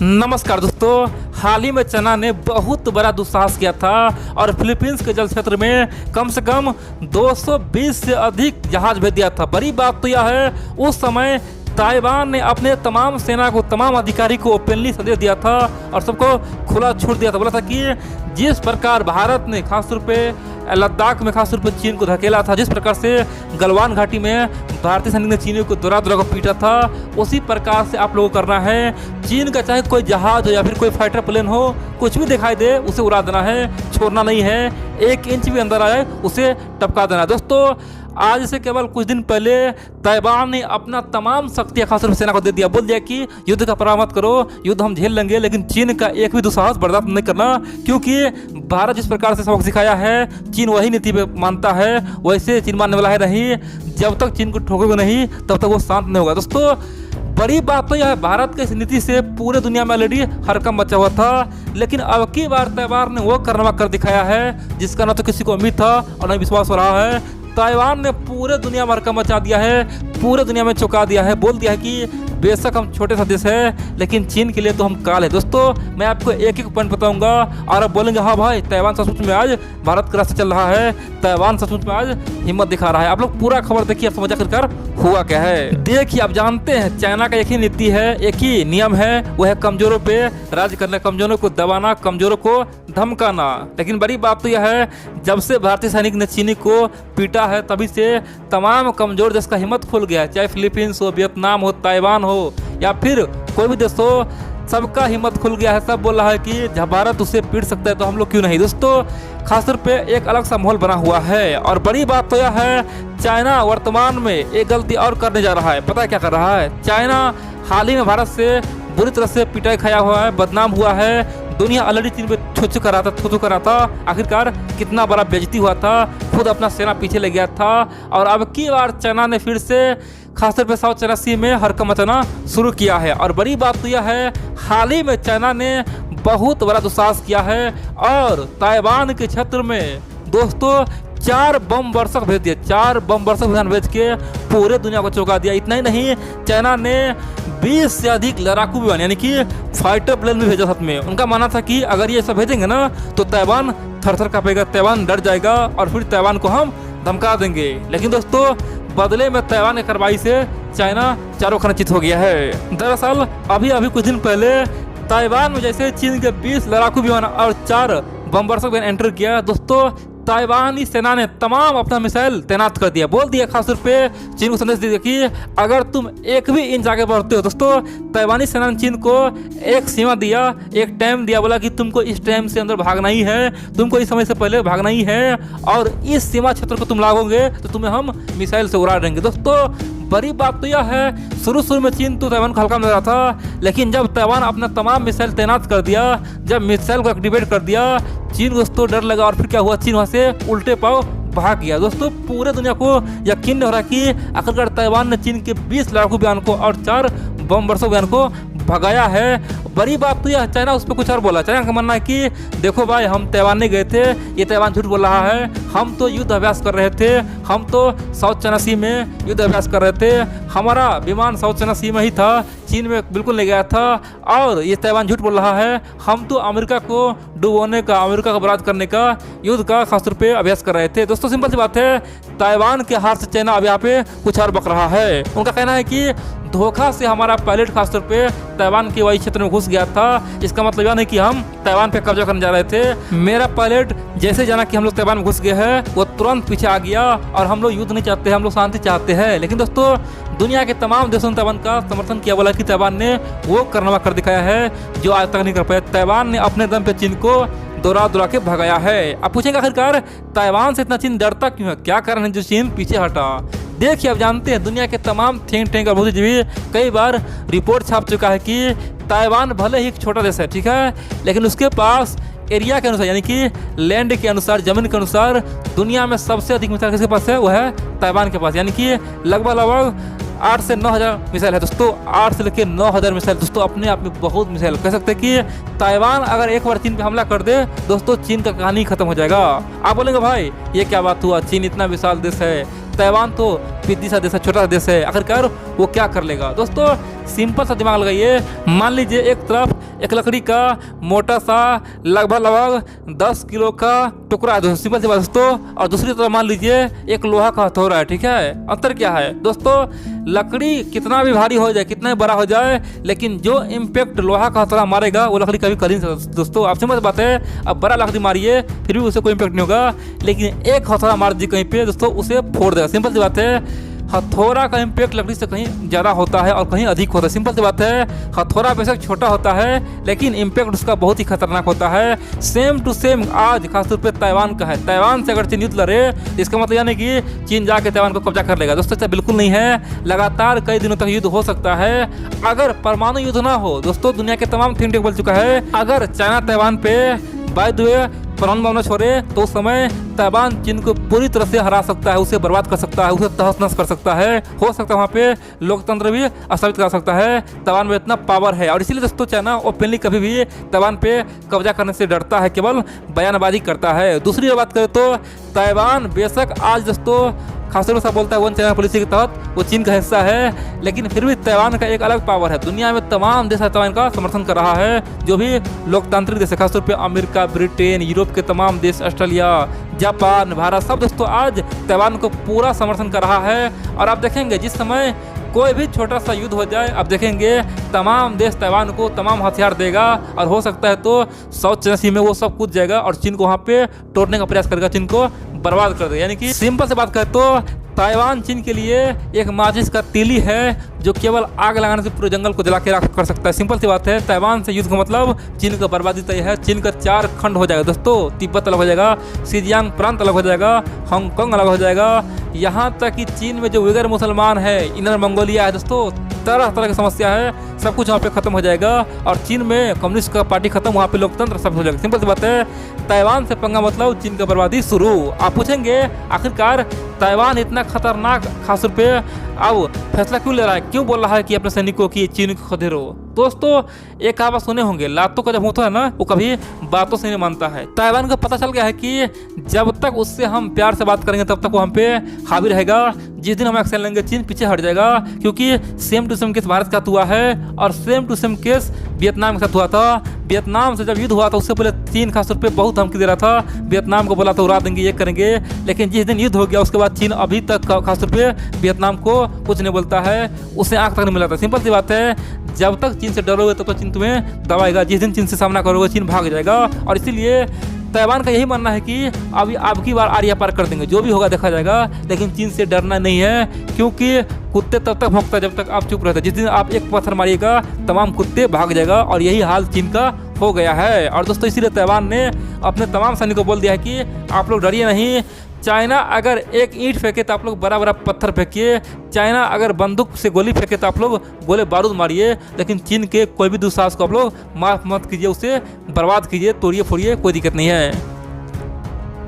नमस्कार दोस्तों, हाल ही में चाइना ने बहुत बड़ा दुस्साहस किया था और फिलीपींस के जल क्षेत्र में कम से कम 220 से अधिक जहाज भेज दिया था। बड़ी बात तो यह है, उस समय ताइवान ने अपने तमाम सेना को, तमाम अधिकारी को ओपनली संदेश दिया था और सबको खुला छूट दिया था। बोला था कि जिस प्रकार भारत ने खासतौर पे लद्दाख में खासतौर पर चीन को धकेला था, जिस प्रकार से गलवान घाटी में भारतीय सैनिक ने चीनियों को दोरा को पीटा था, उसी प्रकार से आप लोगों को करना है। चीन का चाहे कोई जहाज हो या फिर कोई फाइटर प्लेन हो, कुछ भी दिखाई दे उसे उड़ा देना है, छोड़ना नहीं है। 1 इंच भी अंदर आए उसे टपका देना है। दोस्तों, आज से केवल कुछ दिन पहले ताइवान ने अपना तमाम शक्तियां खासतौर पर सेना को दे दिया। बोल दिया कि युद्ध का परवाह मत करो, युद्ध हम झेल लेंगे, लेकिन चीन का एक भी दुस्साहस बर्दाश्त नहीं करना, क्योंकि भारत जिस प्रकार से सबक सिखाया है, चीन वही नीति पे मानता है, वैसे चीन मानने वाला है नहीं। जब तक चीन को ठोकोगे नहीं, तब तक वो शांत नहीं होगा। दोस्तों, बड़ी बात तो यह है, भारत की इस नीति से पूरे दुनिया में ऑलरेडी हड़कंप मचा हुआ था, लेकिन अब की बार ताइवान ने वो कारनामा कर दिखाया है जिसका न तो किसी को उम्मीद था और न विश्वास हो रहा है। ताइवान ने पूरे दुनिया में हड़कंप मचा दिया है, पूरे दुनिया में चौंका दिया है। बोल दिया है कि बेशक हम छोटे सा देश है, लेकिन चीन के लिए तो हम काल है। दोस्तों, मैं आपको एक एक पॉइंट बताऊंगा और आप बोलेंगे हाँ भाई, ताइवान सचमुच में आज भारत के रास्ते चल रहा है, ताइवान सचमुच में आज हिम्मत दिखा रहा है। आप लोग पूरा खबर देखिए, आप समझ आखिरकार हुआ क्या है। देखिए, आप जानते हैं चाइना का एक ही नीति है, एक ही नियम है, वह है कमजोरों पे राज करना, कमजोरों को दबाना, कमजोरों को धमकाना। लेकिन बड़ी बात तो यह है, जब से भारतीय सैनिक ने चीनी को पीटा है, तभी से तमाम कमजोर देश का हिम्मत खुल गया है। चाहे फिलीपींस हो, वियतनाम हो, ताइवान हो या फिर कोई भी देश हो, सबका हिम्मत खुल गया है। सब बोल रहा है कि जब भारत उसे पीट सकता है तो हम लोग क्यों नहीं। दोस्तों, खासतौर पे एक अलग सा माहौल बना हुआ है और बड़ी बात तो यह है, चाइना वर्तमान में एक गलती और करने जा रहा है। पता है क्या कर रहा है? चाइना हाल ही में भारत से बुरी तरह से पिटाई खाया हुआ है, बदनाम हुआ है। दुनिया ऑलरेडी चीन पे थू कर रहा था। आखिरकार कितना बड़ा बेइज्जती हुआ था, खुद अपना सेना पीछे ले गया था और अब की बार चाइना ने फिर से खासतौर पे साउथ चाइना सी में हड़कंप मचाना शुरू किया है। और बड़ी बात तो यह है, हाल ही में चाइना ने बहुत बड़ा दुस्साहस किया है और ताइवान के क्षेत्र में दोस्तों 4 बम वर्षक भेज दिए। 4 बम वर्षक भेज के पूरे दुनिया को चौंका दिया। इतना ही नहीं, चाइना ने 20 से अधिक लड़ाकू विमान यानी कि फाइटर प्लेन भी भेजा साथ में। उनका मानना था कि अगर ये सब भेजेंगे ना तो ताइवान थर-थर कांपेगा, ताइवान डर जाएगा और फिर ताइवान को हम धमका देंगे। लेकिन दोस्तों, बदले में ताइवान की कार्रवाई से चाइना चारों खाना हो गया है। दरअसल अभी कुछ दिन पहले ताइवान में जैसे चीन के 20 लड़ाकू विमान और 4 बम वर्षक एंटर किया, दोस्तों ताइवानी सेना ने तमाम अपना मिसाइल तैनात कर दिया। बोल दिया खासतौर पे चीन को संदेश दिया कि अगर तुम एक भी इंच आगे बढ़ते हो। दोस्तों, ताइवानी सेना ने चीन को एक सीमा दिया, एक टाइम दिया, बोला कि तुमको इस टाइम से अंदर भागना ही है, तुमको इस समय से पहले भागना ही है और इस सीमा क्षेत्र को तुम लागोगे तो तुम्हें हम मिसाइल से उड़ा देंगे। दोस्तों, बड़ी बात तो यह है, शुरू में चीन तो ताइवान को हल्का मिल रहा था, लेकिन जब ताइवान अपना तमाम मिसाइल तैनात कर दिया, जब मिसाइल को एक्टिवेट कर दिया, चीन दोस्तों डर लगा और फिर क्या हुआ, चीन वहाँ से उल्टे पाव भाग गया। दोस्तों, पूरे दुनिया को यकीन नहीं हो रहा कि आखिरकार ताइवान ने चीन के 20 लड़ाकू विमान को और 4 बम वर्षक विमान को भगाया है। बड़ी बात तो यह, चाइना उस पर कुछ और बोला। चाइना का मानना है कि देखो भाई, हम ताइवान नहीं गए थे, ये ताइवान झूठ बोल रहा है, हम तो युद्ध अभ्यास कर रहे थे, हम तो साउथ चाइना सी में युद्ध अभ्यास कर रहे थे, हमारा विमान साउथ चाइना सी में ही था, चीन में बिल्कुल नहीं गया था और ये ताइवान झूठ बोल रहा है, हम तो अमेरिका को डुबोने का, अमेरिका का बर्बाद करने का युद्ध का खासतौर पे अभ्यास कर रहे थे। दोस्तों, सिंपल सी बात है, ताइवान के हार से चाइना अब यहाँ पे कुछ और बक रहा है। उनका कहना है कि धोखा से हमारा पायलट खासतौर पे ताइवान के वही क्षेत्र में घुस गया था। इसका मतलब यह नहीं कि हम ताइवान पे कब्जा करने जा रहे थे। मेरा पायलट जैसे जाना कि हम लोग ताइवान में घुस गए हैं, वो तुरंत पीछे आ गया और हम लोग युद्ध नहीं चाहते हैं, हम लोग शांति चाहते हैं। लेकिन दोस्तों, दुनिया के तमाम देशों ने ताइवान का समर्थन किया, बोला कि ताइवान ने वो कारनामा कर दिखाया है जो आज तक नहीं कर पाया। ताइवान ने अपने दम पे चीन को दौरा के भगाया है। अब पूछेंगे आखिरकार ताइवान से इतना चीन डरता क्यों है, क्या कारण है जो चीन पीछे हटा? देखिए, आप जानते हैं बुनिया के तमाम थिंक टैंक और बुद्धिजीवी कई बार रिपोर्ट छाप चुका है कि ताइवान भले ही एक छोटा देश है, ठीक है, लेकिन उसके पास एरिया के अनुसार यानी कि लैंड के अनुसार, जमीन के अनुसार दुनिया में सबसे अधिक मिसाइल किसके पास है? वो है ताइवान के पास। यानी कि लगभग 8 से 9 हज़ार मिसाइल है। दोस्तों, 8 से लेकर 9 हज़ार मिसाइल, दोस्तों अपने आप में बहुत मिसाइल। कह सकते हैं कि ताइवान अगर एक बार चीन पे हमला कर दे, दोस्तों चीन का कहानी खत्म हो जाएगा। आप बोलेंगे भाई ये क्या बात हुआ, चीन इतना विशाल देश है, ताइवान तो पिद्दी सा देश है, छोटा सा देश है, आखिरकार वो क्या कर लेगा। दोस्तों, सिंपल सा दिमाग लगाइए। मान लीजिए एक तरफ एक लकड़ी का मोटा सा लगभग 10 किलो का टुकड़ा है दोस्तों, सिंपल सी बात दोस्तों, और दूसरी तरफ मान लीजिए एक लोहा का हथौड़ा है। ठीक है, अंतर क्या है दोस्तों? लकड़ी कितना भी भारी हो जाए, कितना भी बड़ा हो जाए, लेकिन जो इम्पैक्ट लोहा का हथौड़ा मारेगा वो लकड़ी कभी कर ही नहीं सकता दोस्तों। आप समझ बात है, अब बड़ा लकड़ी मारिए फिर भी उसे कोई इम्पैक्ट नहीं होगा, लेकिन एक हथौड़ा मार दीजिए कहीं पे दोस्तों, उसे फोड़ देगा। सिंपल सी बात है, हथौड़ा का इम्पैक्ट लकड़ी से कहीं ज़्यादा होता है और कहीं अधिक होता है। सिंपल सी बात है, हथौड़ा बेशक छोटा होता है लेकिन इम्पैक्ट उसका बहुत ही खतरनाक होता है। सेम टू सेम आज खासतौर पे ताइवान का है। ताइवान से अगर चीन युद्ध लड़े इसका मतलब यानी कि चीन जाके ताइवान को कब्जा कर लेगा दोस्तों, ऐसा बिल्कुल नहीं है। लगातार कई दिनों तक युद्ध हो सकता है। अगर परमाणु युद्ध ना हो दोस्तों, दुनिया के तमाम थिंक टैंक बोल चुका है, अगर चाइना ताइवान पे बाय द वे परमाणु बम न छोड़े तो उस समय ताइवान चीन को पूरी तरह से हरा सकता है, उसे बर्बाद कर सकता है, उसे तहस नहस कर सकता है। हो सकता है वहाँ पे लोकतंत्र भी स्थापित कर सकता है। ताइवान में इतना पावर है और इसीलिए दोस्तों चाइना ओपनली कभी भी ताइवान पे कब्जा करने से डरता है, केवल बयानबाजी करता है। दूसरी बात करें तो ताइवान बेशक आज दोस्तों खासतौर से बोलता है वन चाइना पॉलिसी के तहत वो चीन का हिस्सा है, लेकिन फिर भी ताइवान का एक अलग पावर है। दुनिया में तमाम देश ताइवान का समर्थन कर रहा है, जो भी लोकतांत्रिक देश है, खासतौर पे अमेरिका, ब्रिटेन, यूरोप के तमाम देश, ऑस्ट्रेलिया, जापान, भारत, सब दोस्तों आज ताइवान को पूरा समर्थन कर रहा है। और आप देखेंगे जिस समय कोई भी छोटा सा युद्ध हो जाए, आप देखेंगे तमाम देश ताइवान को तमाम हथियार देगा और हो सकता है तो साउथ चाइना सी में वो सब कूद जाएगा और चीन को वहाँ पे तोड़ने का प्रयास करेगा, चीन को बर्बाद कर देगा। यानी कि सिंपल से बात करें तो ताइवान चीन के लिए एक माचिस का तीली है जो केवल आग लगाने से पूरे जंगल को जला के राख कर सकता है। सिंपल सी बात है, ताइवान से युद्ध का मतलब चीन का बर्बादी तय है। चीन का 4 खंड हो जाएगा दोस्तों, तिब्बत अलग हो जाएगा, शिनजियांग प्रांत अलग हो जाएगा, हांगकांग अलग हो जाएगा, यहाँ तक कि चीन में जो उइगर मुसलमान है, इनर मंगोलिया है दोस्तों, तरह तरह की समस्या है, सब कुछ वहाँ पे खत्म हो जाएगा। और चीन में कम्युनिस्ट का पार्टी खत्म, वहाँ पे लोकतंत्र सब हो जाएगा। सिंपल सी बात है, ताइवान से पंगा मतलब चीन का बर्बादी शुरू। आप पूछेंगे आखिरकार ताइवान इतना खतरनाक खासतौर पे अब फैसला क्यों ले रहा है, क्यों बोल रहा है कि अपने सैनिकों की चीन को खदेड़ो? दोस्तों एक कहावत सुने होंगे, लातों का जब होता है ना वो कभी बातों से नहीं मानता है। ताइवान को पता चल गया है कि जब तक उससे हम प्यार से बात करेंगे तब तक वो हम पे हावी रहेगा। जिस दिन हम एक्शन लेंगे चीन पीछे हट जाएगा, क्योंकि same to same case Bharat का हुआ है और same to same case Vietnam के साथ हुआ था। वियतनाम से जब युद्ध हुआ था उससे पहले चीन खासतौर पे बहुत धमकी दे रहा था, वियतनाम को बोला था उड़ा देंगे, ये करेंगे, लेकिन जिस दिन युद्ध हो गया उसके बाद चीन अभी तक खासतौर पे वियतनाम को कुछ नहीं बोलता है, उसे आंख तक नहीं मिला था। सिंपल सी बात है, जब तक चीन से डरोगे तब तक चीन तुम्हें दबाएगा, जिस दिन चीन से सामना करोगे चीन भाग जाएगा। और इसीलिए ताइवान का यही मानना है कि अभी आपकी बार आरिया पार कर देंगे, जो भी होगा देखा जाएगा, लेकिन चीन से डरना नहीं है, क्योंकि कुत्ते तब तक भौंकता जब तक आप चुप रहते। जिस दिन आप एक पत्थर मारिएगा तमाम कुत्ते भाग जाएगा, और यही हाल चीन का हो गया है। और दोस्तों इसीलिए ताइवान ने अपने तमाम सैनिकों को बोल दिया है कि आप लोग डरिए नहीं। चाइना अगर एक ईंट फेंके तो आप लोग बड़ा बड़ा पत्थर फेंकिए, चाइना अगर बंदूक से गोली फेंके तो आप लोग गोले बारूद मारिए, लेकिन चीन के कोई भी दुस्साहस को आप लोग माफ मत कीजिए, उसे बर्बाद कीजिए, तोड़िए फोड़िए, कोई दिक्कत नहीं है।